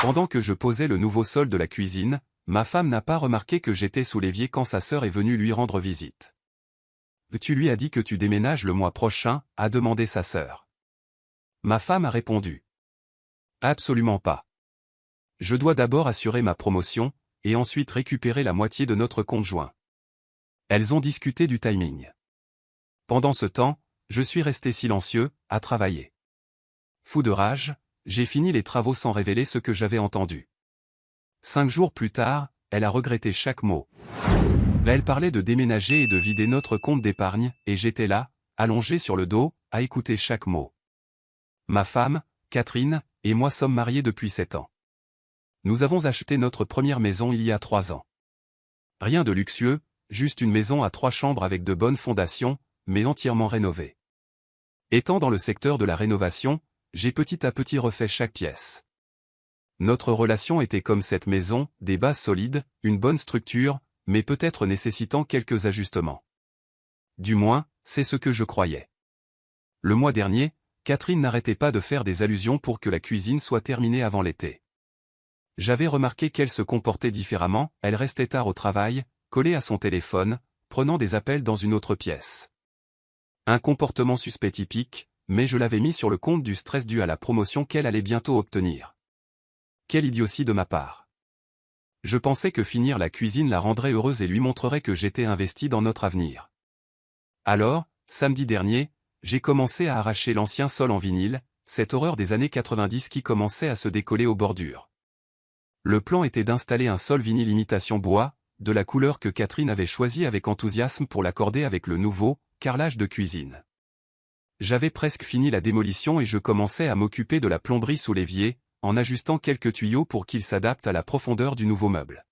Pendant que je posais le nouveau sol de la cuisine, ma femme n'a pas remarqué que j'étais sous l'évier quand sa sœur est venue lui rendre visite. « Tu lui as dit que tu déménages le mois prochain ?» a demandé sa sœur. Ma femme a répondu. « Absolument pas. Je dois d'abord assurer ma promotion, et ensuite récupérer la moitié de notre compte joint. » Elles ont discuté du timing. Pendant ce temps, je suis resté silencieux, à travailler. Fou de rage, j'ai fini les travaux sans révéler ce que j'avais entendu. 5 jours plus tard, elle a regretté chaque mot. Là, elle parlait de déménager et de vider notre compte d'épargne, et j'étais là, allongé sur le dos, à écouter chaque mot. Ma femme, Catherine, et moi sommes mariés depuis 7 ans. Nous avons acheté notre première maison il y a 3 ans. Rien de luxueux, juste une maison à 3 chambres avec de bonnes fondations, mais entièrement rénovée. Étant dans le secteur de la rénovation, j'ai petit à petit refait chaque pièce. Notre relation était comme cette maison, des bases solides, une bonne structure, mais peut-être nécessitant quelques ajustements. Du moins, c'est ce que je croyais. Le mois dernier, Catherine n'arrêtait pas de faire des allusions pour que la cuisine soit terminée avant l'été. J'avais remarqué qu'elle se comportait différemment, elle restait tard au travail, collée à son téléphone, prenant des appels dans une autre pièce. Un comportement suspect typique, mais je l'avais mis sur le compte du stress dû à la promotion qu'elle allait bientôt obtenir. Quelle idiotie de ma part. Je pensais que finir la cuisine la rendrait heureuse et lui montrerait que j'étais investi dans notre avenir. Alors, samedi dernier, j'ai commencé à arracher l'ancien sol en vinyle, cette horreur des années 90 qui commençait à se décoller aux bordures. Le plan était d'installer un sol vinyle imitation bois, de la couleur que Catherine avait choisie avec enthousiasme pour l'accorder avec le nouveau carrelage de cuisine. J'avais presque fini la démolition et je commençais à m'occuper de la plomberie sous l'évier, en ajustant quelques tuyaux pour qu'ils s'adaptent à la profondeur du nouveau meuble.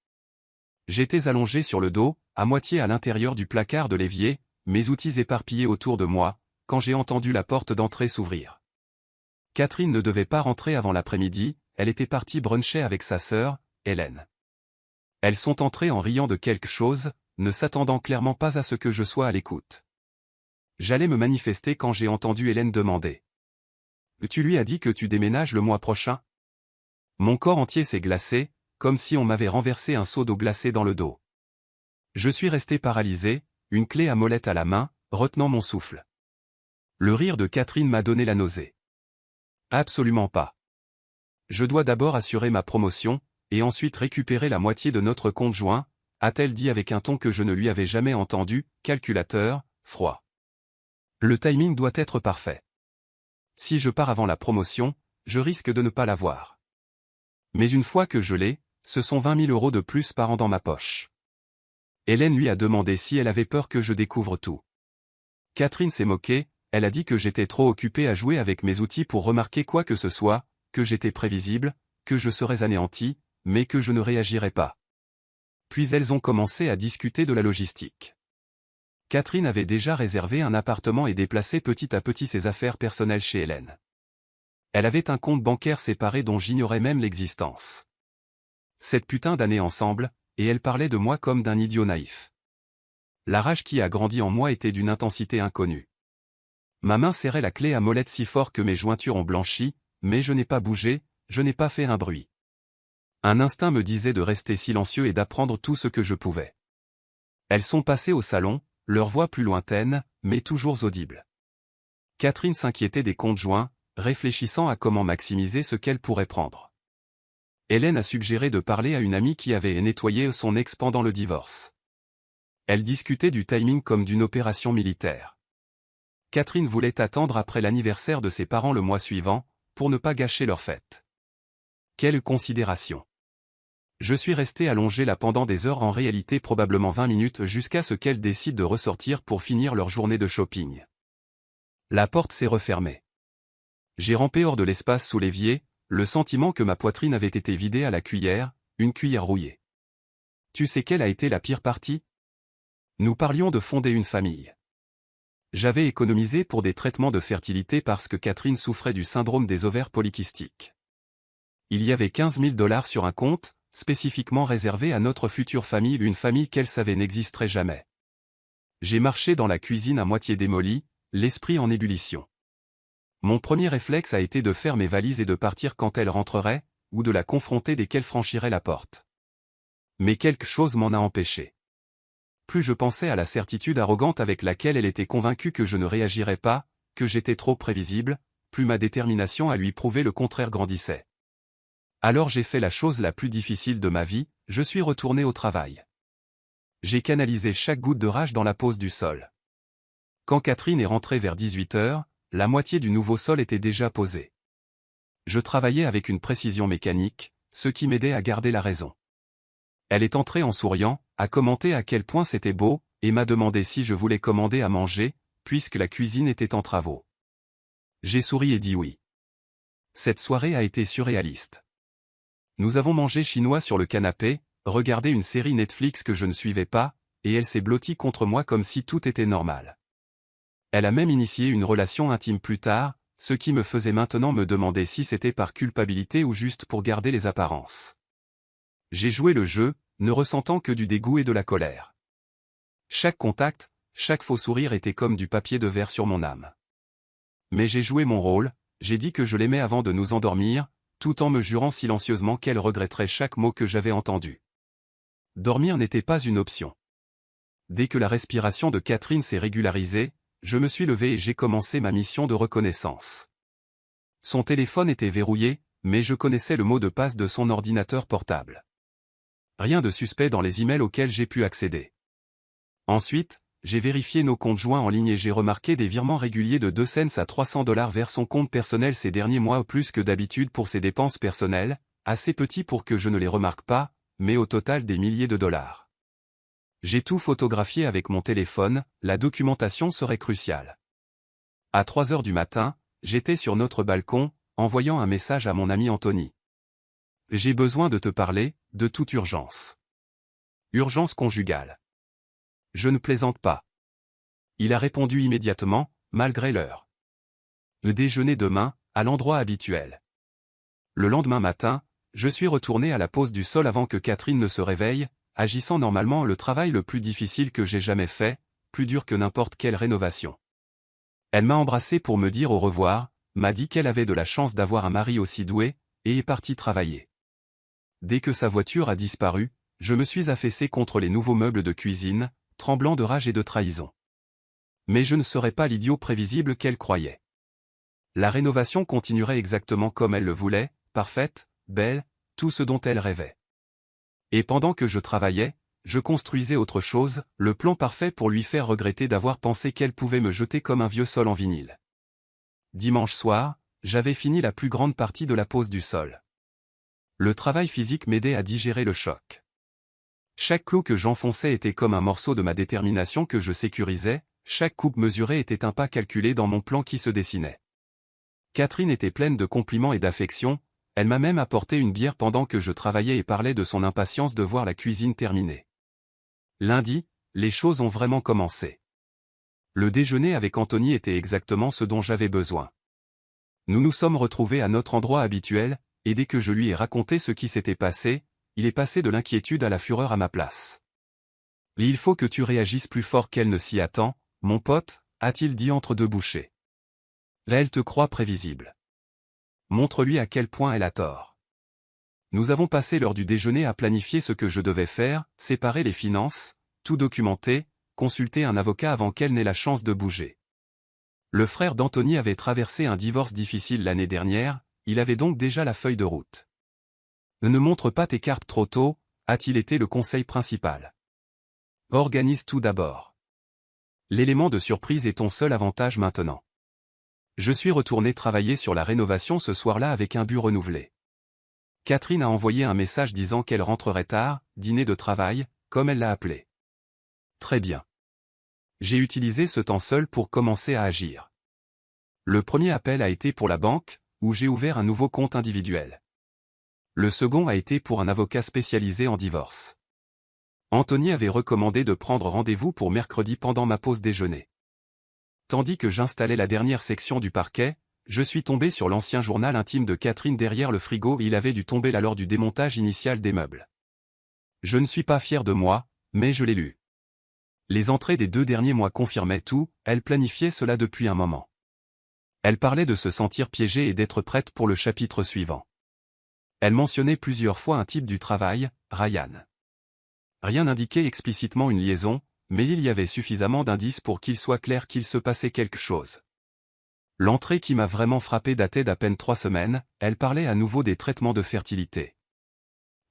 J'étais allongé sur le dos, à moitié à l'intérieur du placard de l'évier, mes outils éparpillés autour de moi, quand j'ai entendu la porte d'entrée s'ouvrir. Catherine ne devait pas rentrer avant l'après-midi, elle était partie bruncher avec sa sœur, Hélène. Elles sont entrées en riant de quelque chose, ne s'attendant clairement pas à ce que je sois à l'écoute. J'allais me manifester quand j'ai entendu Hélène demander. « Tu lui as dit que tu déménages le mois prochain ?» Mon corps entier s'est glacé, comme si on m'avait renversé un seau d'eau glacée dans le dos. Je suis resté paralysé, une clé à molette à la main, retenant mon souffle. Le rire de Catherine m'a donné la nausée. Absolument pas. Je dois d'abord assurer ma promotion, et ensuite récupérer la moitié de notre compte joint, a-t-elle dit avec un ton que je ne lui avais jamais entendu, calculateur, froid. Le timing doit être parfait. Si je pars avant la promotion, je risque de ne pas l'avoir. Mais une fois que je l'ai, ce sont 20 000 € de plus par an dans ma poche. Hélène lui a demandé si elle avait peur que je découvre tout. Catherine s'est moquée, elle a dit que j'étais trop occupé à jouer avec mes outils pour remarquer quoi que ce soit, que j'étais prévisible, que je serais anéanti, mais que je ne réagirais pas. Puis elles ont commencé à discuter de la logistique. Catherine avait déjà réservé un appartement et déplacé petit à petit ses affaires personnelles chez Hélène. Elle avait un compte bancaire séparé dont j'ignorais même l'existence. Cette putain d'année ensemble, et elle parlait de moi comme d'un idiot naïf. La rage qui a grandi en moi était d'une intensité inconnue. Ma main serrait la clé à molette si fort que mes jointures ont blanchi, mais je n'ai pas bougé, je n'ai pas fait un bruit. Un instinct me disait de rester silencieux et d'apprendre tout ce que je pouvais. Elles sont passées au salon, leur voix plus lointaine, mais toujours audible. Catherine s'inquiétait des comptes joints, réfléchissant à comment maximiser ce qu'elle pourrait prendre. Hélène a suggéré de parler à une amie qui avait nettoyé son ex pendant le divorce. Elle discutait du timing comme d'une opération militaire. Catherine voulait attendre après l'anniversaire de ses parents le mois suivant, pour ne pas gâcher leur fête. Quelle considération! Je suis resté allongé là pendant des heures, en réalité probablement 20 minutes, jusqu'à ce qu'elles décident de ressortir pour finir leur journée de shopping. La porte s'est refermée. J'ai rampé hors de l'espace sous l'évier, le sentiment que ma poitrine avait été vidée à la cuillère, une cuillère rouillée. Tu sais quelle a été la pire partie? Nous parlions de fonder une famille. J'avais économisé pour des traitements de fertilité parce que Catherine souffrait du syndrome des ovaires polykystiques. Il y avait 15 000 $ sur un compte, spécifiquement réservé à notre future famille, une famille qu'elle savait n'existerait jamais. J'ai marché dans la cuisine à moitié démolie, l'esprit en ébullition. Mon premier réflexe a été de faire mes valises et de partir quand elle rentrerait, ou de la confronter dès qu'elle franchirait la porte. Mais quelque chose m'en a empêché. Plus je pensais à la certitude arrogante avec laquelle elle était convaincue que je ne réagirais pas, que j'étais trop prévisible, plus ma détermination à lui prouver le contraire grandissait. Alors j'ai fait la chose la plus difficile de ma vie, je suis retourné au travail. J'ai canalisé chaque goutte de rage dans la pose du sol. Quand Catherine est rentrée vers 18 h, la moitié du nouveau sol était déjà posé. Je travaillais avec une précision mécanique, ce qui m'aidait à garder la raison. Elle est entrée en souriant, a commenté à quel point c'était beau, et m'a demandé si je voulais commander à manger, puisque la cuisine était en travaux. J'ai souri et dit oui. Cette soirée a été surréaliste. Nous avons mangé chinois sur le canapé, regardé une série Netflix que je ne suivais pas, et elle s'est blottie contre moi comme si tout était normal. Elle a même initié une relation intime plus tard, ce qui me faisait maintenant me demander si c'était par culpabilité ou juste pour garder les apparences. J'ai joué le jeu, ne ressentant que du dégoût et de la colère. Chaque contact, chaque faux sourire était comme du papier de verre sur mon âme. Mais j'ai joué mon rôle, j'ai dit que je l'aimais avant de nous endormir, tout en me jurant silencieusement qu'elle regretterait chaque mot que j'avais entendu. Dormir n'était pas une option. Dès que la respiration de Catherine s'est régularisée, je me suis levé et j'ai commencé ma mission de reconnaissance. Son téléphone était verrouillé, mais je connaissais le mot de passe de son ordinateur portable. Rien de suspect dans les emails auxquels j'ai pu accéder. Ensuite, j'ai vérifié nos comptes joints en ligne et j'ai remarqué des virements réguliers de 2 cents à 300 $ vers son compte personnel ces derniers mois, plus que d'habitude pour ses dépenses personnelles, assez petits pour que je ne les remarque pas, mais au total des milliers de dollars. J'ai tout photographié avec mon téléphone, la documentation serait cruciale. À 3 h du matin, j'étais sur notre balcon, envoyant un message à mon ami Anthony. J'ai besoin de te parler, de toute urgence. Urgence conjugale. Je ne plaisante pas. Il a répondu immédiatement, malgré l'heure. Le déjeuner demain, à l'endroit habituel. Le lendemain matin, je suis retourné à la pose du sol avant que Catherine ne se réveille, agissant normalement le travail le plus difficile que j'ai jamais fait, plus dur que n'importe quelle rénovation. Elle m'a embrassé pour me dire au revoir, m'a dit qu'elle avait de la chance d'avoir un mari aussi doué, et est partie travailler. Dès que sa voiture a disparu, je me suis affaissé contre les nouveaux meubles de cuisine, tremblant de rage et de trahison. Mais je ne serais pas l'idiot prévisible qu'elle croyait. La rénovation continuerait exactement comme elle le voulait, parfaite, belle, tout ce dont elle rêvait. Et pendant que je travaillais, je construisais autre chose, le plan parfait pour lui faire regretter d'avoir pensé qu'elle pouvait me jeter comme un vieux sol en vinyle. Dimanche soir, j'avais fini la plus grande partie de la pose du sol. Le travail physique m'aidait à digérer le choc. Chaque clou que j'enfonçais était comme un morceau de ma détermination que je sécurisais, chaque coupe mesurée était un pas calculé dans mon plan qui se dessinait. Catherine était pleine de compliments et d'affection, elle m'a même apporté une bière pendant que je travaillais et parlait de son impatience de voir la cuisine terminée. Lundi, les choses ont vraiment commencé. Le déjeuner avec Anthony était exactement ce dont j'avais besoin. Nous nous sommes retrouvés à notre endroit habituel, et dès que je lui ai raconté ce qui s'était passé, il est passé de l'inquiétude à la fureur à ma place. « Il faut que tu réagisses plus fort qu'elle ne s'y attend, mon pote, a-t-il dit entre deux bouchées. Là elle te croit prévisible. Montre-lui à quel point elle a tort. » Nous avons passé l'heure du déjeuner à planifier ce que je devais faire, séparer les finances, tout documenter, consulter un avocat avant qu'elle n'ait la chance de bouger. Le frère d'Anthony avait traversé un divorce difficile l'année dernière, il avait donc déjà la feuille de route. Ne montre pas tes cartes trop tôt, a-t-il été le conseil principal. Organise tout d'abord. L'élément de surprise est ton seul avantage maintenant. Je suis retourné travailler sur la rénovation ce soir-là avec un but renouvelé. Catherine a envoyé un message disant qu'elle rentrerait tard, dîner de travail, comme elle l'a appelé. Très bien. J'ai utilisé ce temps seul pour commencer à agir. Le premier appel a été pour la banque, où j'ai ouvert un nouveau compte individuel. Le second a été pour un avocat spécialisé en divorce. Anthony avait recommandé de prendre rendez-vous pour mercredi pendant ma pause déjeuner. Tandis que j'installais la dernière section du parquet, je suis tombé sur l'ancien journal intime de Catherine derrière le frigo et il avait dû tomber là lors du démontage initial des meubles. Je ne suis pas fier de moi, mais je l'ai lu. Les entrées des 2 derniers mois confirmaient tout, elle planifiait cela depuis un moment. Elle parlait de se sentir piégée et d'être prête pour le chapitre suivant. Elle mentionnait plusieurs fois un type du travail, Ryan. Rien n'indiquait explicitement une liaison, mais il y avait suffisamment d'indices pour qu'il soit clair qu'il se passait quelque chose. L'entrée qui m'a vraiment frappé datait d'à peine 3 semaines, elle parlait à nouveau des traitements de fertilité.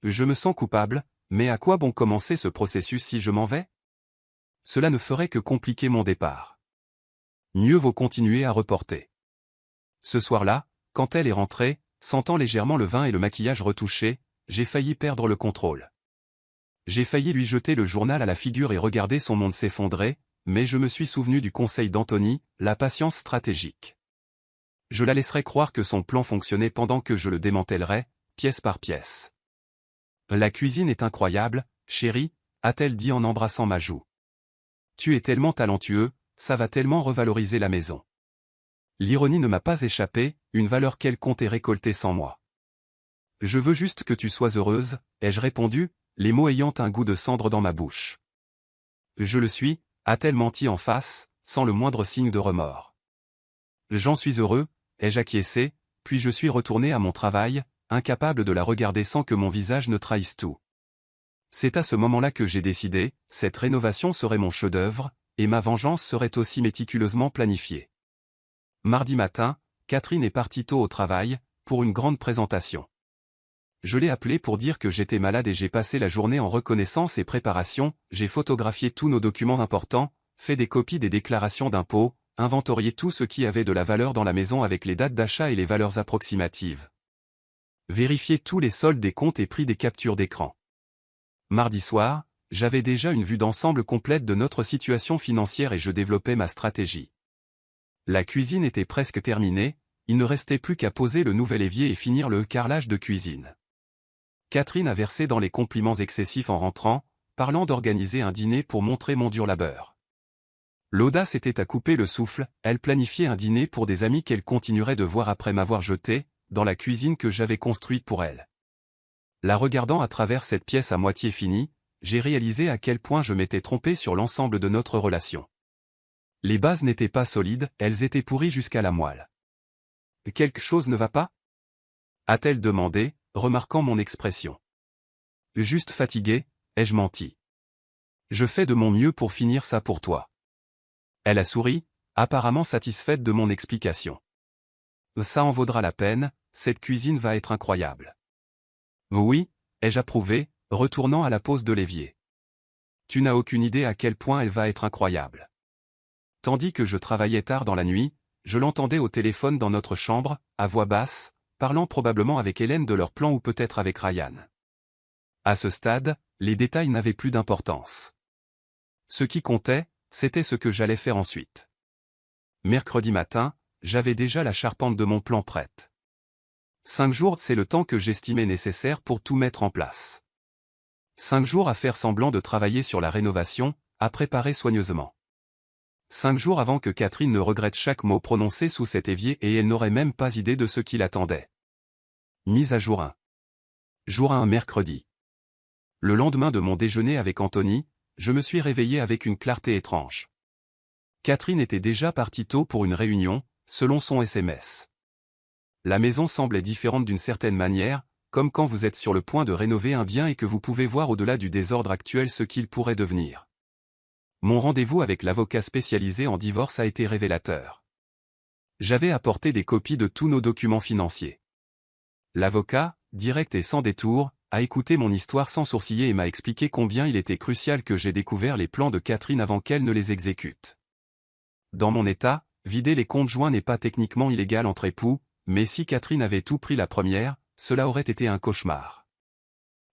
Je me sens coupable, mais à quoi bon commencer ce processus si je m'en vais? Cela ne ferait que compliquer mon départ. Mieux vaut continuer à reporter. Ce soir-là, quand elle est rentrée, sentant légèrement le vin et le maquillage retouchés, j'ai failli perdre le contrôle. J'ai failli lui jeter le journal à la figure et regarder son monde s'effondrer, mais je me suis souvenu du conseil d'Anthony, la patience stratégique. Je la laisserai croire que son plan fonctionnait pendant que je le démantèlerai, pièce par pièce. La cuisine est incroyable, chérie, a-t-elle dit en embrassant ma joue. Tu es tellement talentueux, ça va tellement revaloriser la maison. L'ironie ne m'a pas échappé, une valeur quelconque est récoltée sans moi. Je veux juste que tu sois heureuse, ai-je répondu, les mots ayant un goût de cendre dans ma bouche. Je le suis, a-t-elle menti en face, sans le moindre signe de remords. J'en suis heureux, ai-je acquiescé, puis je suis retourné à mon travail, incapable de la regarder sans que mon visage ne trahisse tout. C'est à ce moment-là que j'ai décidé, cette rénovation serait mon chef-d'œuvre, et ma vengeance serait aussi méticuleusement planifiée. Mardi matin, Catherine est partie tôt au travail, pour une grande présentation. Je l'ai appelée pour dire que j'étais malade et j'ai passé la journée en reconnaissance et préparation, j'ai photographié tous nos documents importants, fait des copies des déclarations d'impôts, inventorié tout ce qui avait de la valeur dans la maison avec les dates d'achat et les valeurs approximatives. Vérifié tous les soldes des comptes et pris des captures d'écran. Mardi soir, j'avais déjà une vue d'ensemble complète de notre situation financière et je développais ma stratégie. La cuisine était presque terminée, il ne restait plus qu'à poser le nouvel évier et finir le carrelage de cuisine. Catherine a versé dans les compliments excessifs en rentrant, parlant d'organiser un dîner pour montrer mon dur labeur. L'audace était à couper le souffle, elle planifiait un dîner pour des amis qu'elle continuerait de voir après m'avoir jeté, dans la cuisine que j'avais construite pour elle. La regardant à travers cette pièce à moitié finie, j'ai réalisé à quel point je m'étais trompé sur l'ensemble de notre relation. Les bases n'étaient pas solides, elles étaient pourries jusqu'à la moelle. Quelque chose ne va pas? A-t-elle demandé, remarquant mon expression. Juste fatigué, ai-je menti. Je fais de mon mieux pour finir ça pour toi. Elle a souri, apparemment satisfaite de mon explication. Ça en vaudra la peine, cette cuisine va être incroyable. Oui, ai-je approuvé, retournant à la pose de l'évier. Tu n'as aucune idée à quel point elle va être incroyable. Tandis que je travaillais tard dans la nuit, je l'entendais au téléphone dans notre chambre, à voix basse, parlant probablement avec Hélène de leur plan ou peut-être avec Ryan. À ce stade, les détails n'avaient plus d'importance. Ce qui comptait, c'était ce que j'allais faire ensuite. Mercredi matin, j'avais déjà la charpente de mon plan prête. 5 jours, c'est le temps que j'estimais nécessaire pour tout mettre en place. 5 jours à faire semblant de travailler sur la rénovation, à préparer soigneusement. 5 jours avant que Catherine ne regrette chaque mot prononcé sous cet évier et elle n'aurait même pas idée de ce qui l'attendait. Mise à jour 1. Jour 1 mercredi. Le lendemain de mon déjeuner avec Anthony, je me suis réveillé avec une clarté étrange. Catherine était déjà partie tôt pour une réunion, selon son SMS. La maison semblait différente d'une certaine manière, comme quand vous êtes sur le point de rénover un bien et que vous pouvez voir au-delà du désordre actuel ce qu'il pourrait devenir. Mon rendez-vous avec l'avocat spécialisé en divorce a été révélateur. J'avais apporté des copies de tous nos documents financiers. L'avocat, direct et sans détour, a écouté mon histoire sans sourciller et m'a expliqué combien il était crucial que j'aie découvert les plans de Catherine avant qu'elle ne les exécute. Dans mon état, vider les comptes joints n'est pas techniquement illégal entre époux, mais si Catherine avait tout pris la première, cela aurait été un cauchemar.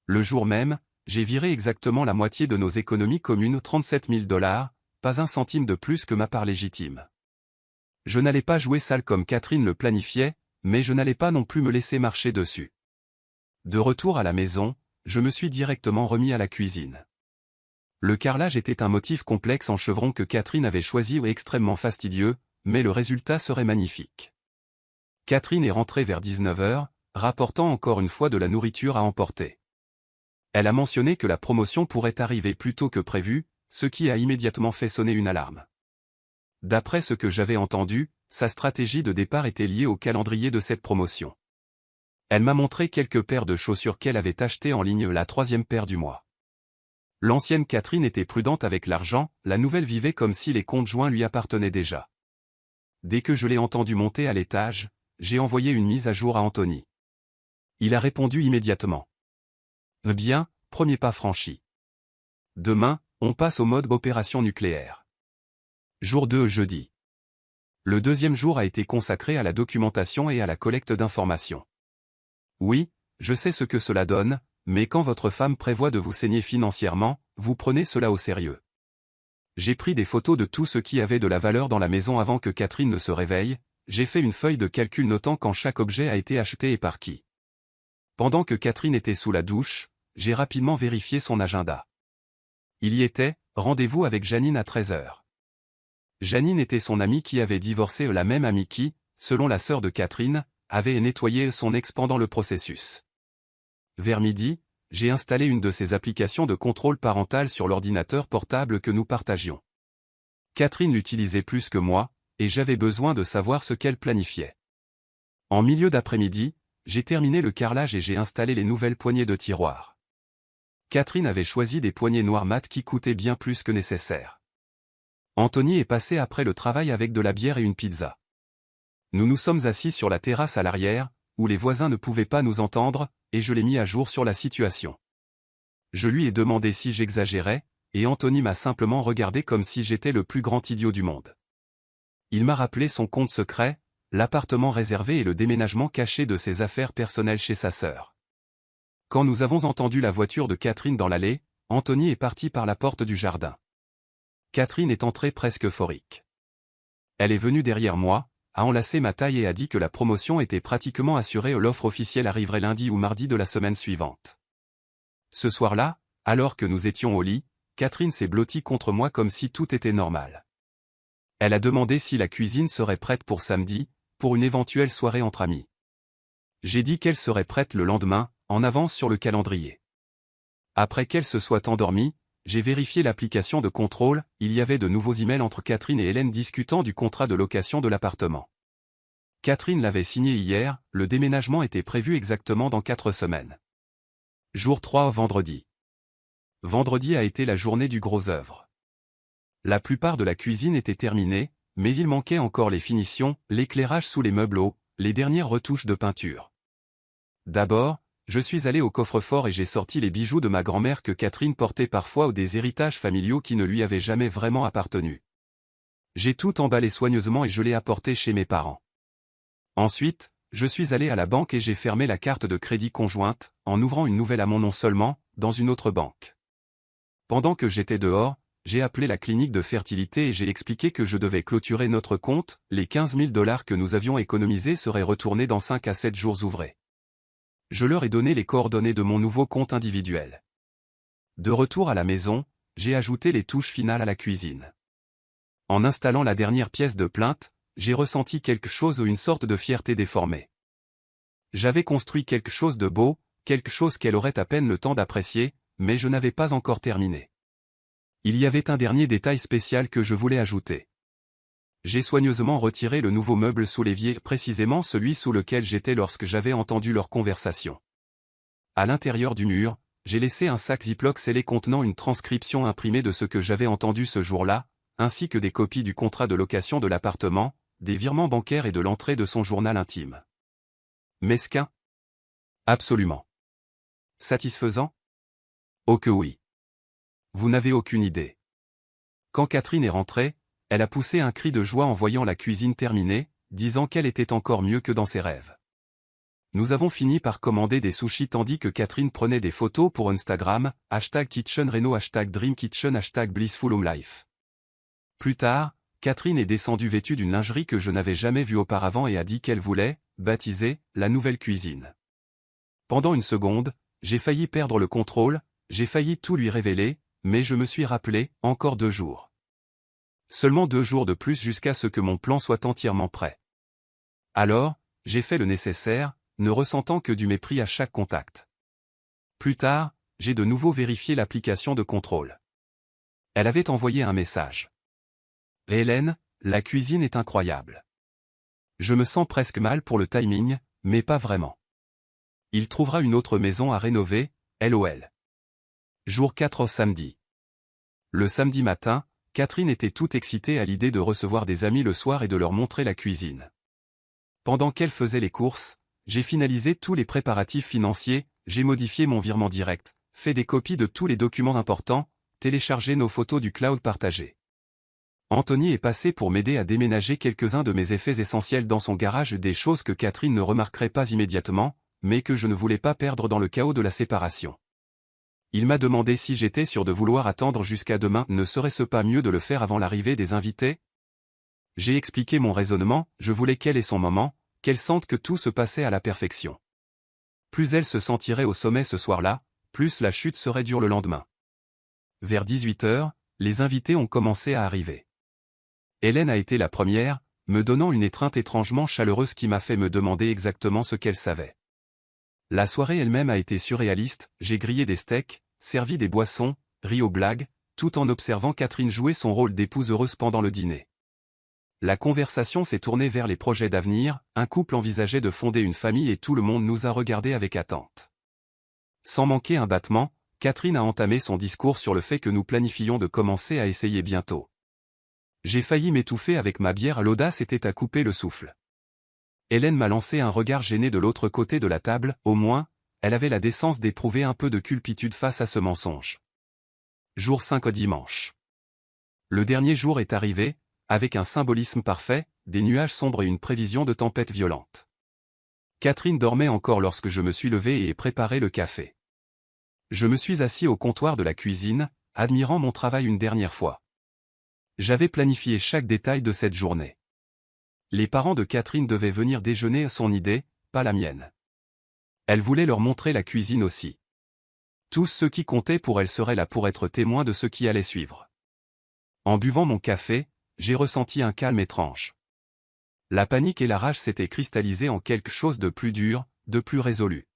Le jour même, j'ai viré exactement la moitié de nos économies communes, 37 000 $, pas un centime de plus que ma part légitime. Je n'allais pas jouer sale comme Catherine le planifiait, mais je n'allais pas non plus me laisser marcher dessus. De retour à la maison, je me suis directement remis à la cuisine. Le carrelage était un motif complexe en chevron que Catherine avait choisi ou extrêmement fastidieux, mais le résultat serait magnifique. Catherine est rentrée vers 19 h, rapportant encore une fois de la nourriture à emporter. Elle a mentionné que la promotion pourrait arriver plus tôt que prévu, ce qui a immédiatement fait sonner une alarme. D'après ce que j'avais entendu, sa stratégie de départ était liée au calendrier de cette promotion. Elle m'a montré quelques paires de chaussures qu'elle avait achetées en ligne la 3e paire du mois. L'ancienne Catherine était prudente avec l'argent, la nouvelle vivait comme si les comptes joints lui appartenaient déjà. Dès que je l'ai entendu monter à l'étage, j'ai envoyé une mise à jour à Anthony. Il a répondu immédiatement. Bien, premier pas franchi. Demain, on passe au mode opération nucléaire. Jour 2 jeudi. Le 2e jour a été consacré à la documentation et à la collecte d'informations. Oui, je sais ce que cela donne, mais quand votre femme prévoit de vous saigner financièrement, vous prenez cela au sérieux. J'ai pris des photos de tout ce qui avait de la valeur dans la maison avant que Catherine ne se réveille, j'ai fait une feuille de calcul notant quand chaque objet a été acheté et par qui. Pendant que Catherine était sous la douche, j'ai rapidement vérifié son agenda. Il y était, rendez-vous avec Janine à 13h. Janine était son amie qui avait divorcé, la même amie qui, selon la sœur de Catherine, avait nettoyé son ex pendant le processus. Vers midi, j'ai installé une de ces applications de contrôle parental sur l'ordinateur portable que nous partagions. Catherine l'utilisait plus que moi, et j'avais besoin de savoir ce qu'elle planifiait. En milieu d'après-midi, j'ai terminé le carrelage et j'ai installé les nouvelles poignées de tiroir. Catherine avait choisi des poignées noires mat qui coûtaient bien plus que nécessaire. Anthony est passé après le travail avec de la bière et une pizza. Nous nous sommes assis sur la terrasse à l'arrière, où les voisins ne pouvaient pas nous entendre, et je l'ai mis à jour sur la situation. Je lui ai demandé si j'exagérais, et Anthony m'a simplement regardé comme si j'étais le plus grand idiot du monde. Il m'a rappelé son compte secret, l'appartement réservé et le déménagement caché de ses affaires personnelles chez sa sœur. Quand nous avons entendu la voiture de Catherine dans l'allée, Anthony est parti par la porte du jardin. Catherine est entrée presque euphorique. Elle est venue derrière moi, a enlacé ma taille et a dit que la promotion était pratiquement assurée, l'offre officielle arriverait lundi ou mardi de la semaine suivante. Ce soir-là, alors que nous étions au lit, Catherine s'est blottie contre moi comme si tout était normal. Elle a demandé si la cuisine serait prête pour samedi, pour une éventuelle soirée entre amis. J'ai dit qu'elle serait prête le lendemain, en avance sur le calendrier. Après qu'elle se soit endormie, j'ai vérifié l'application de contrôle, il y avait de nouveaux emails entre Catherine et Hélène discutant du contrat de location de l'appartement. Catherine l'avait signé hier, le déménagement était prévu exactement dans 4 semaines. Jour 3 vendredi. Vendredi a été la journée du gros œuvre. La plupart de la cuisine était terminée, mais il manquait encore les finitions, l'éclairage sous les meubles, les dernières retouches de peinture. D'abord, je suis allé au coffre-fort et j'ai sorti les bijoux de ma grand-mère que Catherine portait parfois ou des héritages familiaux qui ne lui avaient jamais vraiment appartenu. J'ai tout emballé soigneusement et je l'ai apporté chez mes parents. Ensuite, je suis allé à la banque et j'ai fermé la carte de crédit conjointe, en ouvrant une nouvelle à mon nom seulement, dans une autre banque. Pendant que j'étais dehors, j'ai appelé la clinique de fertilité et j'ai expliqué que je devais clôturer notre compte, les 15 000 $ que nous avions économisés seraient retournés dans 5 à 7 jours ouvrés. Je leur ai donné les coordonnées de mon nouveau compte individuel. De retour à la maison, j'ai ajouté les touches finales à la cuisine. En installant la dernière pièce de plainte, j'ai ressenti quelque chose ou une sorte de fierté déformée. J'avais construit quelque chose de beau, quelque chose qu'elle aurait à peine le temps d'apprécier, mais je n'avais pas encore terminé. Il y avait un dernier détail spécial que je voulais ajouter. J'ai soigneusement retiré le nouveau meuble sous l'évier, précisément celui sous lequel j'étais lorsque j'avais entendu leur conversation. À l'intérieur du mur, j'ai laissé un sac Ziploc scellé contenant une transcription imprimée de ce que j'avais entendu ce jour-là, ainsi que des copies du contrat de location de l'appartement, des virements bancaires et de l'entrée de son journal intime. Mesquin? Absolument. Satisfaisant? Oh que oui. Vous n'avez aucune idée. Quand Catherine est rentrée, elle a poussé un cri de joie en voyant la cuisine terminée, disant qu'elle était encore mieux que dans ses rêves. Nous avons fini par commander des sushis tandis que Catherine prenait des photos pour Instagram, #KitchenReno, #DreamKitchen, #BlissfulHomeLife. Plus tard, Catherine est descendue vêtue d'une lingerie que je n'avais jamais vue auparavant et a dit qu'elle voulait baptiser la nouvelle cuisine. Pendant une seconde, j'ai failli perdre le contrôle, j'ai failli tout lui révéler, mais je me suis rappelé, encore 2 jours. Seulement 2 jours de plus jusqu'à ce que mon plan soit entièrement prêt. Alors, j'ai fait le nécessaire, ne ressentant que du mépris à chaque contact. Plus tard, j'ai de nouveau vérifié l'application de contrôle. Elle avait envoyé un message. Hélène, la cuisine est incroyable. Je me sens presque mal pour le timing, mais pas vraiment. Il trouvera une autre maison à rénover, LOL. Jour 4 au samedi. Le samedi matin, Catherine était toute excitée à l'idée de recevoir des amis le soir et de leur montrer la cuisine. Pendant qu'elle faisait les courses, j'ai finalisé tous les préparatifs financiers, j'ai modifié mon virement direct, fait des copies de tous les documents importants, téléchargé nos photos du cloud partagé. Anthony est passé pour m'aider à déménager quelques-uns de mes effets essentiels dans son garage, des choses que Catherine ne remarquerait pas immédiatement, mais que je ne voulais pas perdre dans le chaos de la séparation. Il m'a demandé si j'étais sûr de vouloir attendre jusqu'à demain, ne serait-ce pas mieux de le faire avant l'arrivée des invités? J'ai expliqué mon raisonnement, je voulais qu'elle ait son moment, qu'elle sente que tout se passait à la perfection. Plus elle se sentirait au sommet ce soir-là, plus la chute serait dure le lendemain. Vers 18 h, les invités ont commencé à arriver. Hélène a été la première, me donnant une étreinte étrangement chaleureuse qui m'a fait me demander exactement ce qu'elle savait. La soirée elle-même a été surréaliste, j'ai grillé des steaks, servi des boissons, ri aux blagues, tout en observant Catherine jouer son rôle d'épouse heureuse pendant le dîner. La conversation s'est tournée vers les projets d'avenir, un couple envisageait de fonder une famille et tout le monde nous a regardés avec attente. Sans manquer un battement, Catherine a entamé son discours sur le fait que nous planifions de commencer à essayer bientôt. J'ai failli m'étouffer avec ma bière, l'audace était à couper le souffle. Hélène m'a lancé un regard gêné de l'autre côté de la table, au moins, elle avait la décence d'éprouver un peu de culpitude face à ce mensonge. Jour 5 dimanche. Le dernier jour est arrivé, avec un symbolisme parfait, des nuages sombres et une prévision de tempête violente. Catherine dormait encore lorsque je me suis levé et ai préparé le café. Je me suis assis au comptoir de la cuisine, admirant mon travail une dernière fois. J'avais planifié chaque détail de cette journée. Les parents de Catherine devaient venir déjeuner à son idée, pas la mienne. Elle voulait leur montrer la cuisine aussi. Tous ceux qui comptaient pour elle seraient là pour être témoins de ce qui allait suivre. En buvant mon café, j'ai ressenti un calme étrange. La panique et la rage s'étaient cristallisées en quelque chose de plus dur, de plus résolu.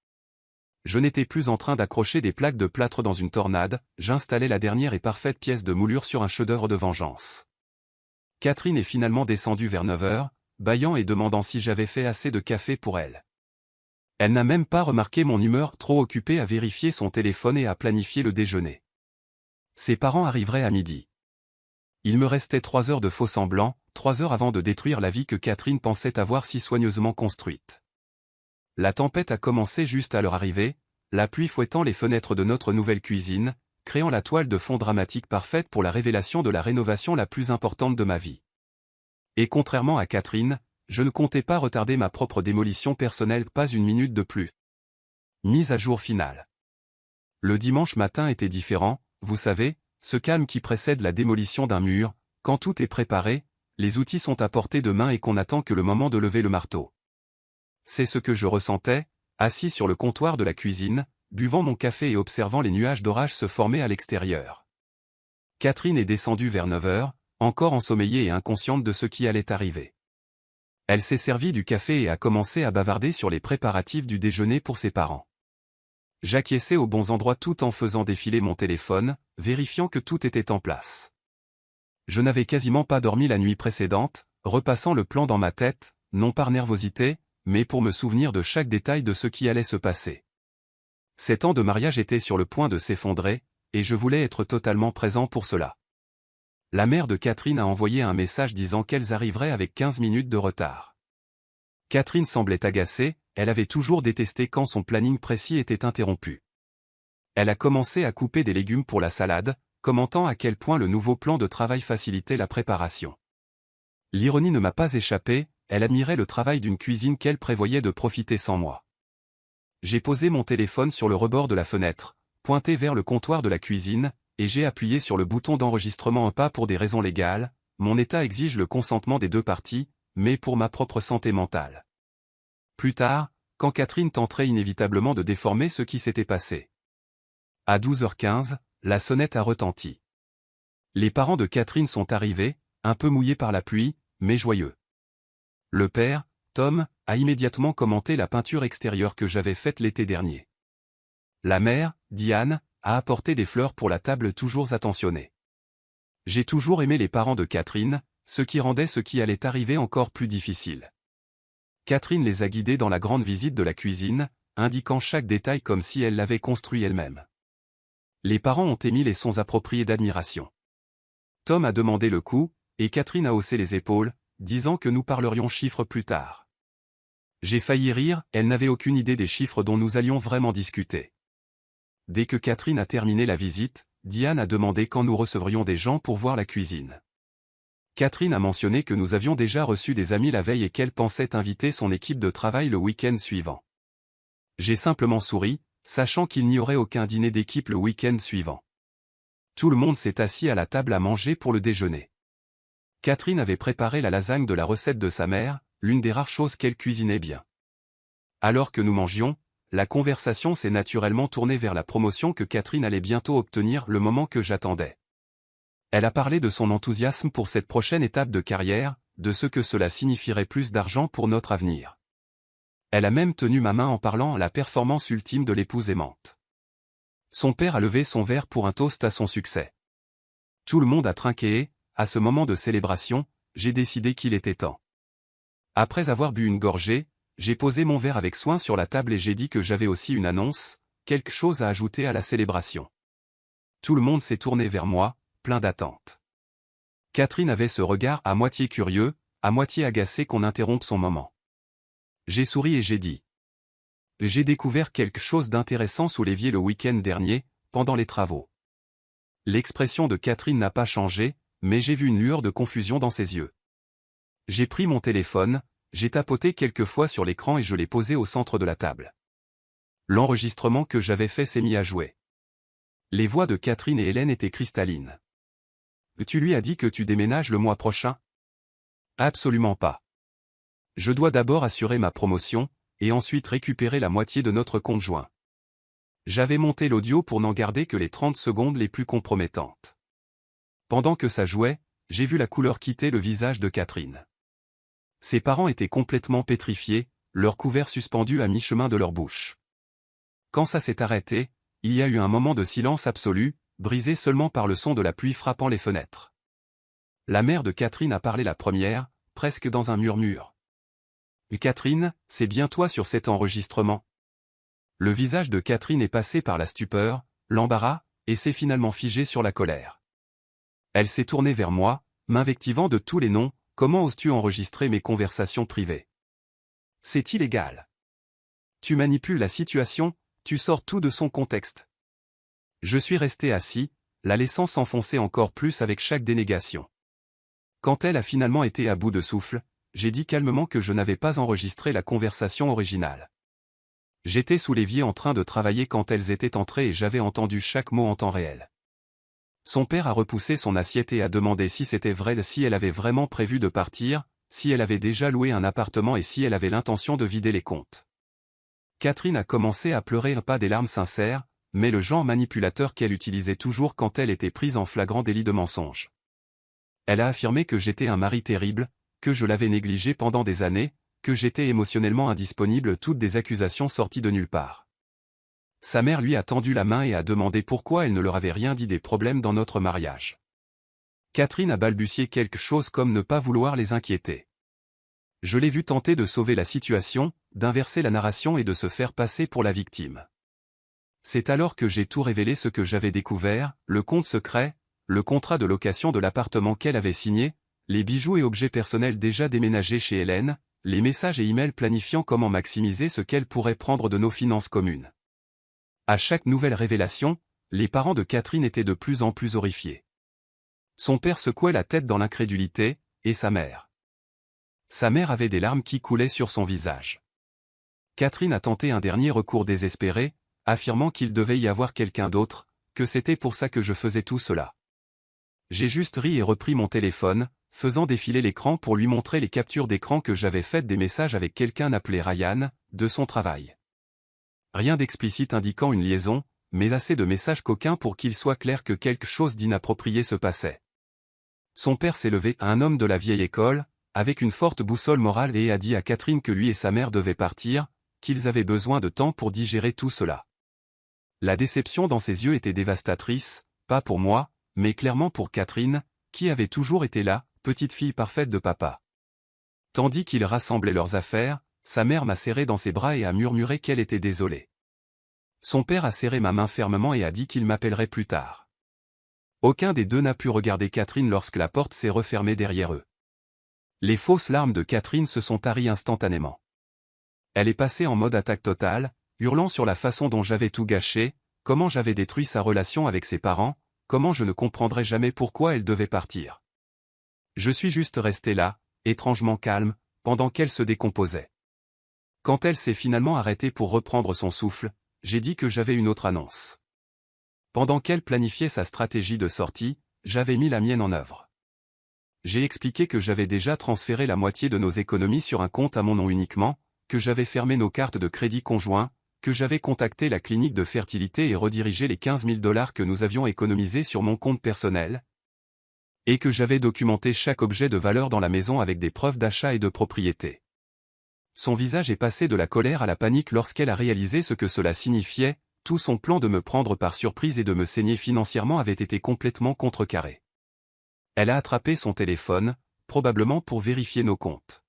Je n'étais plus en train d'accrocher des plaques de plâtre dans une tornade, j'installais la dernière et parfaite pièce de moulure sur un chef-d'œuvre de vengeance. Catherine est finalement descendue vers 9 h, bâillant et demandant si j'avais fait assez de café pour elle. Elle n'a même pas remarqué mon humeur, trop occupée à vérifier son téléphone et à planifier le déjeuner. Ses parents arriveraient à midi. Il me restait 3 heures de faux-semblant, 3 heures avant de détruire la vie que Catherine pensait avoir si soigneusement construite. La tempête a commencé juste à leur arrivée, la pluie fouettant les fenêtres de notre nouvelle cuisine, créant la toile de fond dramatique parfaite pour la révélation de la rénovation la plus importante de ma vie. Et contrairement à Catherine, je ne comptais pas retarder ma propre démolition personnelle, pas une minute de plus. Mise à jour finale. Le dimanche matin était différent, vous savez, ce calme qui précède la démolition d'un mur, quand tout est préparé, les outils sont à portée de main et qu'on n'attend que le moment de lever le marteau. C'est ce que je ressentais, assis sur le comptoir de la cuisine, buvant mon café et observant les nuages d'orage se former à l'extérieur. Catherine est descendue vers 9 h, encore ensommeillée et inconsciente de ce qui allait arriver. Elle s'est servie du café et a commencé à bavarder sur les préparatifs du déjeuner pour ses parents. J'acquiesçais aux bons endroits tout en faisant défiler mon téléphone, vérifiant que tout était en place. Je n'avais quasiment pas dormi la nuit précédente, repassant le plan dans ma tête, non par nervosité, mais pour me souvenir de chaque détail de ce qui allait se passer. 7 ans de mariage étaient sur le point de s'effondrer, et je voulais être totalement présent pour cela. La mère de Catherine a envoyé un message disant qu'elles arriveraient avec 15 minutes de retard. Catherine semblait agacée, elle avait toujours détesté quand son planning précis était interrompu. Elle a commencé à couper des légumes pour la salade, commentant à quel point le nouveau plan de travail facilitait la préparation. L'ironie ne m'a pas échappé, elle admirait le travail d'une cuisine qu'elle prévoyait de profiter sans moi. J'ai posé mon téléphone sur le rebord de la fenêtre, pointé vers le comptoir de la cuisine, et j'ai appuyé sur le bouton d'enregistrement pas pour des raisons légales, mon état exige le consentement des deux parties, mais pour ma propre santé mentale. Plus tard, quand Catherine tenterait inévitablement de déformer ce qui s'était passé. À 12 h 15, la sonnette a retenti. Les parents de Catherine sont arrivés, un peu mouillés par la pluie, mais joyeux. Le père, Tom, a immédiatement commenté la peinture extérieure que j'avais faite l'été dernier. La mère, Diane, a apporté des fleurs pour la table toujours attentionnée. J'ai toujours aimé les parents de Catherine, ce qui rendait ce qui allait arriver encore plus difficile. Catherine les a guidés dans la grande visite de la cuisine, indiquant chaque détail comme si elle l'avait construit elle-même. Les parents ont émis les sons appropriés d'admiration. Tom a demandé le coût, et Catherine a haussé les épaules, disant que nous parlerions chiffres plus tard. J'ai failli rire, elle n'avait aucune idée des chiffres dont nous allions vraiment discuter. Dès que Catherine a terminé la visite, Diane a demandé quand nous recevrions des gens pour voir la cuisine. Catherine a mentionné que nous avions déjà reçu des amis la veille et qu'elle pensait inviter son équipe de travail le week-end suivant. J'ai simplement souri, sachant qu'il n'y aurait aucun dîner d'équipe le week-end suivant. Tout le monde s'est assis à la table à manger pour le déjeuner. Catherine avait préparé la lasagne de la recette de sa mère, l'une des rares choses qu'elle cuisinait bien. Alors que nous mangions, la conversation s'est naturellement tournée vers la promotion que Catherine allait bientôt obtenir, le moment que j'attendais. Elle a parlé de son enthousiasme pour cette prochaine étape de carrière, de ce que cela signifierait plus d'argent pour notre avenir. Elle a même tenu ma main en parlant à la performance ultime de l'épouse aimante. Son père a levé son verre pour un toast à son succès. Tout le monde a trinqué et, à ce moment de célébration, j'ai décidé qu'il était temps. Après avoir bu une gorgée, j'ai posé mon verre avec soin sur la table et j'ai dit que j'avais aussi une annonce, quelque chose à ajouter à la célébration. Tout le monde s'est tourné vers moi, plein d'attente. Catherine avait ce regard à moitié curieux, à moitié agacé qu'on interrompe son moment. J'ai souri et j'ai dit. J'ai découvert quelque chose d'intéressant sous l'évier le week-end dernier, pendant les travaux. L'expression de Catherine n'a pas changé, mais j'ai vu une lueur de confusion dans ses yeux. J'ai pris mon téléphone, j'ai tapoté quelques fois sur l'écran et je l'ai posé au centre de la table. L'enregistrement que j'avais fait s'est mis à jouer. Les voix de Catherine et Hélène étaient cristallines. Tu lui as dit que tu déménages le mois prochain? Absolument pas. Je dois d'abord assurer ma promotion, et ensuite récupérer la moitié de notre compte joint. J'avais monté l'audio pour n'en garder que les 30 secondes les plus compromettantes. Pendant que ça jouait, j'ai vu la couleur quitter le visage de Catherine. Ses parents étaient complètement pétrifiés, leur couvert suspendu à mi-chemin de leur bouche. Quand ça s'est arrêté, il y a eu un moment de silence absolu, brisé seulement par le son de la pluie frappant les fenêtres. La mère de Catherine a parlé la première, presque dans un murmure. « Catherine, c'est bien toi sur cet enregistrement ?» Le visage de Catherine est passé par la stupeur, l'embarras, et s'est finalement figé sur la colère. Elle s'est tournée vers moi, m'invectivant de tous les noms. « Comment oses-tu enregistrer mes conversations privées? C'est illégal. Tu manipules la situation, tu sors tout de son contexte. » Je suis resté assis, la laissant s'enfoncer encore plus avec chaque dénégation. Quand elle a finalement été à bout de souffle, j'ai dit calmement que je n'avais pas enregistré la conversation originale. J'étais sous l'évier en train de travailler quand elles étaient entrées et j'avais entendu chaque mot en temps réel. Son père a repoussé son assiette et a demandé si c'était vrai, si elle avait vraiment prévu de partir, si elle avait déjà loué un appartement et si elle avait l'intention de vider les comptes. Catherine a commencé à pleurer, pas des larmes sincères, mais le genre manipulateur qu'elle utilisait toujours quand elle était prise en flagrant délit de mensonge. Elle a affirmé que j'étais un mari terrible, que je l'avais négligé pendant des années, que j'étais émotionnellement indisponible, toutes des accusations sorties de nulle part. Sa mère lui a tendu la main et a demandé pourquoi elle ne leur avait rien dit des problèmes dans notre mariage. Catherine a balbutié quelque chose comme ne pas vouloir les inquiéter. Je l'ai vu tenter de sauver la situation, d'inverser la narration et de se faire passer pour la victime. C'est alors que j'ai tout révélé, ce que j'avais découvert, le compte secret, le contrat de location de l'appartement qu'elle avait signé, les bijoux et objets personnels déjà déménagés chez Hélène, les messages et emails planifiant comment maximiser ce qu'elle pourrait prendre de nos finances communes. À chaque nouvelle révélation, les parents de Catherine étaient de plus en plus horrifiés. Son père secouait la tête dans l'incrédulité, et sa mère. Sa mère avait des larmes qui coulaient sur son visage. Catherine a tenté un dernier recours désespéré, affirmant qu'il devait y avoir quelqu'un d'autre, que c'était pour ça que je faisais tout cela. J'ai juste ri et repris mon téléphone, faisant défiler l'écran pour lui montrer les captures d'écran que j'avais faites des messages avec quelqu'un appelé Ryan, de son travail. Rien d'explicite indiquant une liaison, mais assez de messages coquins pour qu'il soit clair que quelque chose d'inapproprié se passait. Son père s'est levé, un homme de la vieille école, avec une forte boussole morale, et a dit à Catherine que lui et sa mère devaient partir, qu'ils avaient besoin de temps pour digérer tout cela. La déception dans ses yeux était dévastatrice, pas pour moi, mais clairement pour Catherine, qui avait toujours été là, petite fille parfaite de papa. Tandis qu'ils rassemblaient leurs affaires, Sa mère m'a serré dans ses bras et a murmuré qu'elle était désolée. Son père a serré ma main fermement et a dit qu'il m'appellerait plus tard. Aucun des deux n'a pu regarder Catherine lorsque la porte s'est refermée derrière eux. Les fausses larmes de Catherine se sont taries instantanément. Elle est passée en mode attaque totale, hurlant sur la façon dont j'avais tout gâché, comment j'avais détruit sa relation avec ses parents, comment je ne comprendrais jamais pourquoi elle devait partir. Je suis juste resté là, étrangement calme, pendant qu'elle se décomposait. Quand elle s'est finalement arrêtée pour reprendre son souffle, j'ai dit que j'avais une autre annonce. Pendant qu'elle planifiait sa stratégie de sortie, j'avais mis la mienne en œuvre. J'ai expliqué que j'avais déjà transféré la moitié de nos économies sur un compte à mon nom uniquement, que j'avais fermé nos cartes de crédit conjoints, que j'avais contacté la clinique de fertilité et redirigé les 15 000 $ que nous avions économisés sur mon compte personnel, et que j'avais documenté chaque objet de valeur dans la maison avec des preuves d'achat et de propriété. Son visage est passé de la colère à la panique lorsqu'elle a réalisé ce que cela signifiait. Tout son plan de me prendre par surprise et de me saigner financièrement avait été complètement contrecarré. Elle a attrapé son téléphone, probablement pour vérifier nos comptes.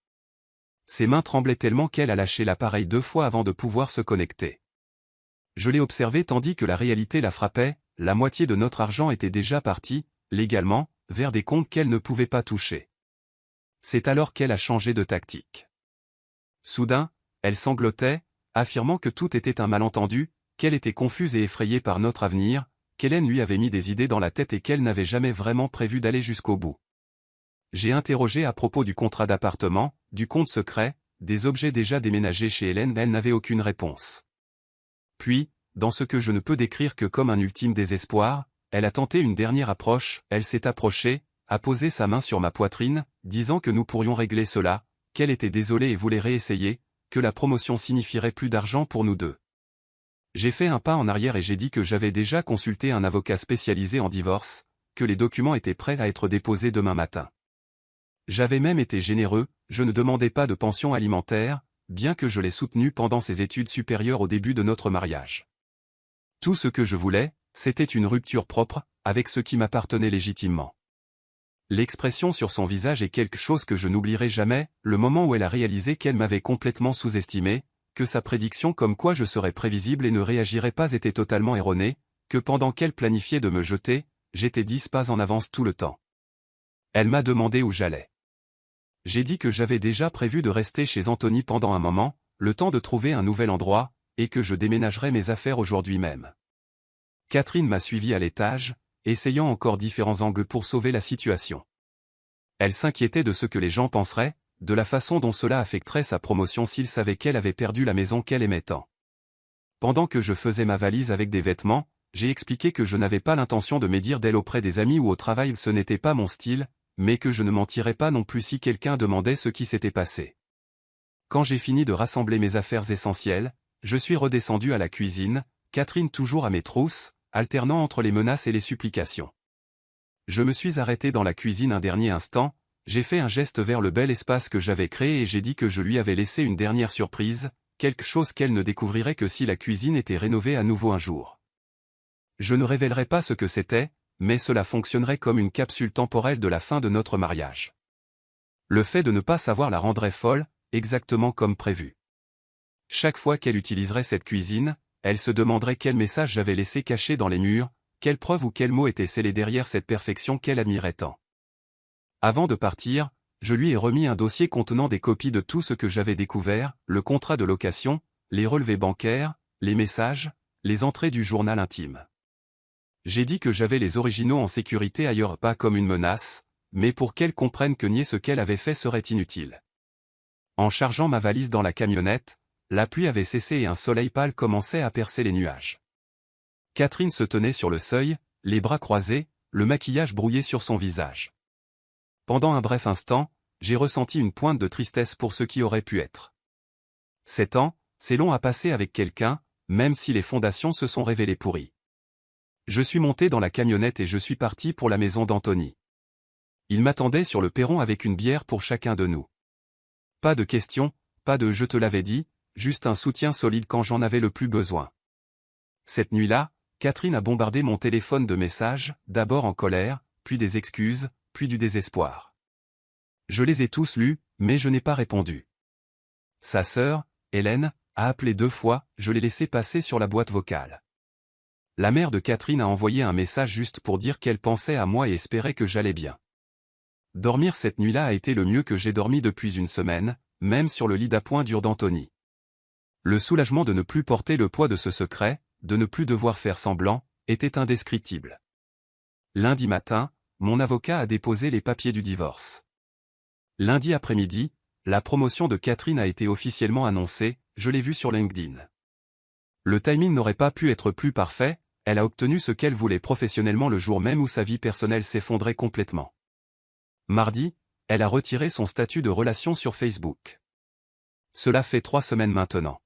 Ses mains tremblaient tellement qu'elle a lâché l'appareil 2 fois avant de pouvoir se connecter. Je l'ai observé tandis que la réalité la frappait, la moitié de notre argent était déjà partie, légalement, vers des comptes qu'elle ne pouvait pas toucher. C'est alors qu'elle a changé de tactique. Soudain, elle sanglotait, affirmant que tout était un malentendu, qu'elle était confuse et effrayée par notre avenir, qu'Hélène lui avait mis des idées dans la tête et qu'elle n'avait jamais vraiment prévu d'aller jusqu'au bout. J'ai interrogé à propos du contrat d'appartement, du compte secret, des objets déjà déménagés chez Hélène, elle n'avait aucune réponse. Puis, dans ce que je ne peux décrire que comme un ultime désespoir, elle a tenté une dernière approche, elle s'est approchée, a posé sa main sur ma poitrine, disant que nous pourrions régler cela, qu'elle était désolée et voulait réessayer, que la promotion signifierait plus d'argent pour nous deux. J'ai fait un pas en arrière et j'ai dit que j'avais déjà consulté un avocat spécialisé en divorce, que les documents étaient prêts à être déposés demain matin. J'avais même été généreux, je ne demandais pas de pension alimentaire, bien que je l'ai soutenue pendant ses études supérieures au début de notre mariage. Tout ce que je voulais, c'était une rupture propre, avec ce qui m'appartenait légitimement. L'expression sur son visage est quelque chose que je n'oublierai jamais, le moment où elle a réalisé qu'elle m'avait complètement sous-estimé, que sa prédiction comme quoi je serais prévisible et ne réagirais pas était totalement erronée, que pendant qu'elle planifiait de me jeter, j'étais 10 pas en avance tout le temps. Elle m'a demandé où j'allais. J'ai dit que j'avais déjà prévu de rester chez Anthony pendant un moment, le temps de trouver un nouvel endroit, et que je déménagerais mes affaires aujourd'hui même. Catherine m'a suivi à l'étage, essayant encore différents angles pour sauver la situation. Elle s'inquiétait de ce que les gens penseraient, de la façon dont cela affecterait sa promotion s'ils savaient qu'elle avait perdu la maison qu'elle aimait tant. Pendant que je faisais ma valise avec des vêtements, j'ai expliqué que je n'avais pas l'intention de médire d'elle auprès des amis ou au travail, ce n'était pas mon style, mais que je ne mentirais pas non plus si quelqu'un demandait ce qui s'était passé. Quand j'ai fini de rassembler mes affaires essentielles, je suis redescendu à la cuisine, Catherine toujours à mes trousses, alternant entre les menaces et les supplications. Je me suis arrêté dans la cuisine un dernier instant, j'ai fait un geste vers le bel espace que j'avais créé et j'ai dit que je lui avais laissé une dernière surprise, quelque chose qu'elle ne découvrirait que si la cuisine était rénovée à nouveau un jour. Je ne révélerai pas ce que c'était, mais cela fonctionnerait comme une capsule temporelle de la fin de notre mariage. Le fait de ne pas savoir la rendrait folle, exactement comme prévu. Chaque fois qu'elle utiliserait cette cuisine, elle se demanderait quel message j'avais laissé caché dans les murs, quelle preuve ou quel mot était scellé derrière cette perfection qu'elle admirait tant. Avant de partir, je lui ai remis un dossier contenant des copies de tout ce que j'avais découvert, le contrat de location, les relevés bancaires, les messages, les entrées du journal intime. J'ai dit que j'avais les originaux en sécurité ailleurs, pas comme une menace, mais pour qu'elle comprenne que nier ce qu'elle avait fait serait inutile. En chargeant ma valise dans la camionnette, la pluie avait cessé et un soleil pâle commençait à percer les nuages. Catherine se tenait sur le seuil, les bras croisés, le maquillage brouillé sur son visage. Pendant un bref instant, j'ai ressenti une pointe de tristesse pour ce qui aurait pu être. 7 ans, c'est long à passer avec quelqu'un, même si les fondations se sont révélées pourries. Je suis monté dans la camionnette et je suis parti pour la maison d'Anthony. Il m'attendait sur le perron avec une bière pour chacun de nous. Pas de questions, pas de « je te l'avais dit », juste un soutien solide quand j'en avais le plus besoin. Cette nuit-là, Catherine a bombardé mon téléphone de messages, d'abord en colère, puis des excuses, puis du désespoir. Je les ai tous lus, mais je n'ai pas répondu. Sa sœur, Hélène, a appelé 2 fois, je l'ai laissé passer sur la boîte vocale. La mère de Catherine a envoyé un message juste pour dire qu'elle pensait à moi et espérait que j'allais bien. Dormir cette nuit-là a été le mieux que j'ai dormi depuis une semaine, même sur le lit d'appoint dur d'Anthony. Le soulagement de ne plus porter le poids de ce secret, de ne plus devoir faire semblant, était indescriptible. Lundi matin, mon avocat a déposé les papiers du divorce. Lundi après-midi, la promotion de Catherine a été officiellement annoncée, je l'ai vue sur LinkedIn. Le timing n'aurait pas pu être plus parfait, elle a obtenu ce qu'elle voulait professionnellement le jour même où sa vie personnelle s'effondrait complètement. Mardi, elle a retiré son statut de relation sur Facebook. Cela fait 3 semaines maintenant.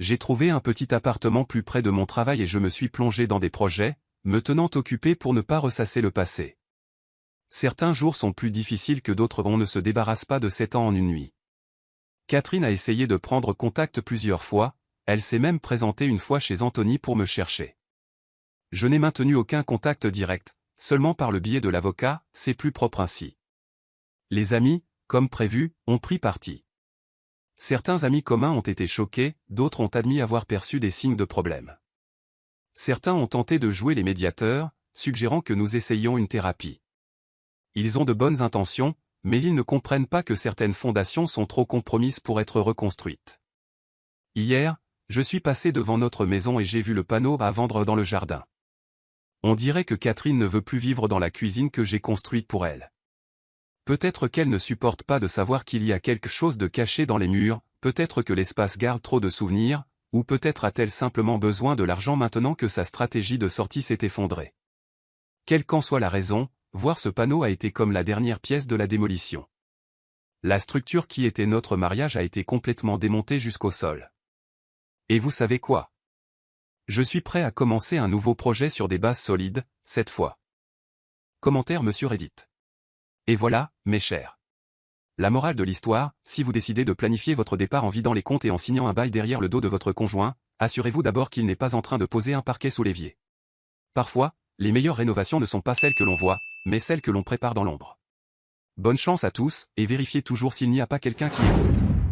J'ai trouvé un petit appartement plus près de mon travail et je me suis plongé dans des projets, me tenant occupé pour ne pas ressasser le passé. Certains jours sont plus difficiles que d'autres, on ne se débarrasse pas de 7 ans en une nuit. Catherine a essayé de prendre contact plusieurs fois, elle s'est même présentée une fois chez Anthony pour me chercher. Je n'ai maintenu aucun contact direct, seulement par le biais de l'avocat, c'est plus propre ainsi. Les amis, comme prévu, ont pris parti. Certains amis communs ont été choqués, d'autres ont admis avoir perçu des signes de problème. Certains ont tenté de jouer les médiateurs, suggérant que nous essayions une thérapie. Ils ont de bonnes intentions, mais ils ne comprennent pas que certaines fondations sont trop compromises pour être reconstruites. Hier, je suis passé devant notre maison et j'ai vu le panneau à vendre dans le jardin. On dirait que Catherine ne veut plus vivre dans la cuisine que j'ai construite pour elle. Peut-être qu'elle ne supporte pas de savoir qu'il y a quelque chose de caché dans les murs, peut-être que l'espace garde trop de souvenirs, ou peut-être a-t-elle simplement besoin de l'argent maintenant que sa stratégie de sortie s'est effondrée. Quelle qu'en soit la raison, voir ce panneau a été comme la dernière pièce de la démolition. La structure qui était notre mariage a été complètement démontée jusqu'au sol. Et vous savez quoi? Je suis prêt à commencer un nouveau projet sur des bases solides, cette fois. Commentaire Monsieur Reddit. Et voilà, mes chers. La morale de l'histoire, si vous décidez de planifier votre départ en vidant les comptes et en signant un bail derrière le dos de votre conjoint, assurez-vous d'abord qu'il n'est pas en train de poser un parquet sous l'évier. Parfois, les meilleures rénovations ne sont pas celles que l'on voit, mais celles que l'on prépare dans l'ombre. Bonne chance à tous, et vérifiez toujours s'il n'y a pas quelqu'un qui écoute.